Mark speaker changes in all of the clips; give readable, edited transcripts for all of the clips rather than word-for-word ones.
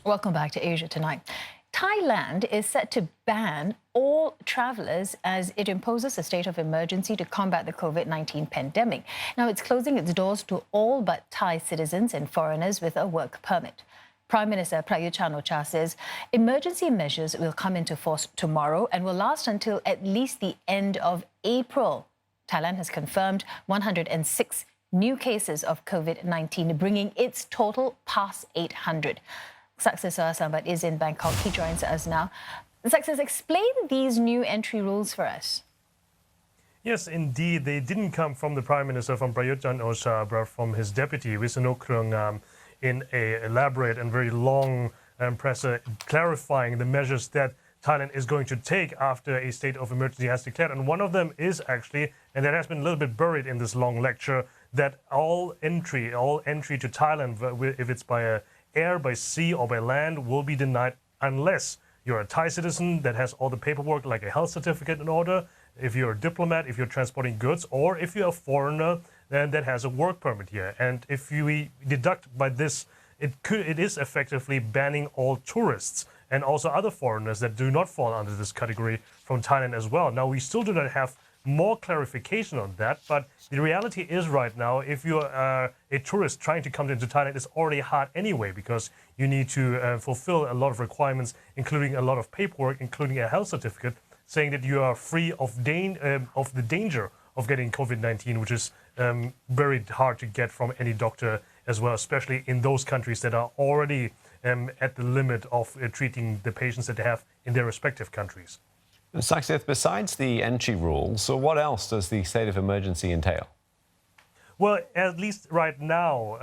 Speaker 1: Welcome back to Asia Tonight. Thailand is set to ban all travelers as it imposes a state of emergency to combat the COVID-19 pandemic. Now, it's closing its doors to all but Thai citizens and foreigners with a work permit. Prime Minister Prayut Chan-o-cha says emergency measures will come into force tomorrow and will last until at least the end of April. Thailand has confirmed 106 new cases of COVID-19, bringing its total past 800. Saksisa Sambat is in Bangkok. He joins us now. Saksisa, explain these new entry rules for us.
Speaker 2: Yes, indeed. They didn't come from the Prime Minister, from Prayut Chan-o-cha, but from his deputy, Wisanu Krungam, in a elaborate and very long presser clarifying the measures that Thailand is going to take after a state of emergency has declared. And one of them is actually, and that has been a little bit buried in this long lecture, that all entry to Thailand, if it's by air, by sea, or by land, will be denied unless you're a Thai citizen that has all the paperwork, like a health certificate in order, if you're a diplomat, if you're transporting goods, or if you're a foreigner then that has a work permit here. And if we deduct by this, it is effectively banning all tourists and also other foreigners that do not fall under this category from Thailand as well. Now, we still do not have more clarification on that, but the reality is right now, if you are a tourist trying to come into Thailand, it's already hard anyway, because you need to fulfill a lot of requirements, including a lot of paperwork, including a health certificate, saying that you are free of the danger of getting COVID-19, which is very hard to get from any doctor as well, especially in those countries that are already at the limit of treating the patients that they have in their respective countries.
Speaker 3: Saksith, besides the entry rules, so what else does the state of emergency entail?
Speaker 2: Well, at least right now,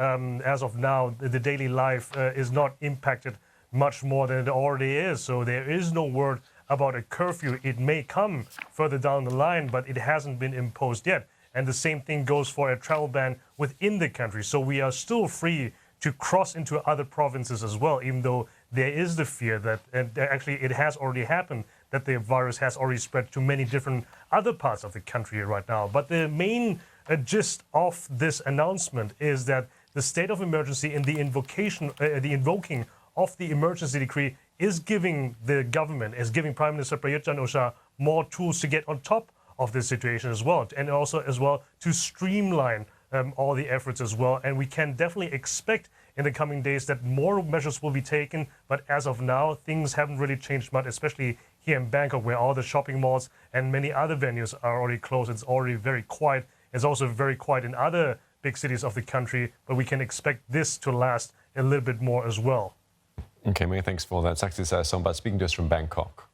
Speaker 2: as of now, the daily life is not impacted much more than it already is. So there is no word about a curfew. It may come further down the line, but it hasn't been imposed yet. And the same thing goes for a travel ban within the country. So we are still free to cross into other provinces as well, even though there is the fear that, and actually it has already happened, that the virus has already spread to many different other parts of the country right now. But the main gist of this announcement is that the state of emergency and the invoking of the emergency decree is giving the government, is giving Prime Minister Prayut Chan-o-cha more tools to get on top of this situation as well, and also as well to streamline all the efforts as well. And we can definitely expect in the coming days that more measures will be taken. But as of now, things haven't really changed much, especially here in Bangkok, where all the shopping malls and many other venues are already closed. It's already very quiet. It's also very quiet in other big cities of the country, but we can expect this to last a little bit more as well.
Speaker 3: Okay, many thanks for that. Saksith Sombat speaking to us from Bangkok.